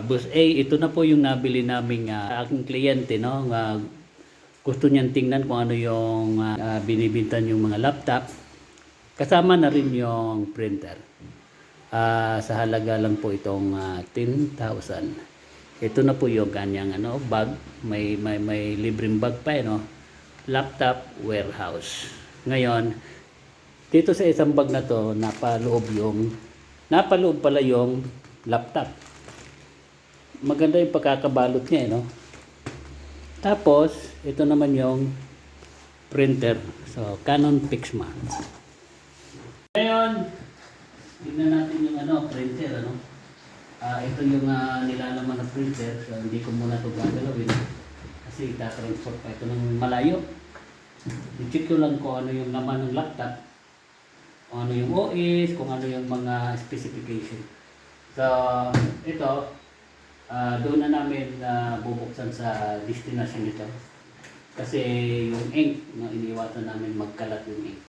Boss A, ito na po yung nabili naming aking kliyente, no? Gusto niyang tingnan kung ano yung binibintan yung mga laptop. Kasama na rin yung printer. Sa halaga lang po itong 10,000. Ito na po yung kanyang bag. May libreng bag pa, no? Laptop warehouse. Ngayon, dito sa isang bag na to, napaloob pala yung laptop. Maganda yung pagkakabalot niya, no? Tapos, ito naman yung printer. So, Canon Pixma. Ngayon, tignan natin yung printer, ito yung nilalaman na printer. So, hindi ko muna ito gagalawin. Kasi itatransport pa ito ng malayo. I-check ko lang kung ano yung laman ng laptop. Kung ano yung OS, kung ano yung mga specification. So, ito, doon na namin bubuksan sa destination nito. Kasi yung ink, iniiwasan namin magkalat yung ink.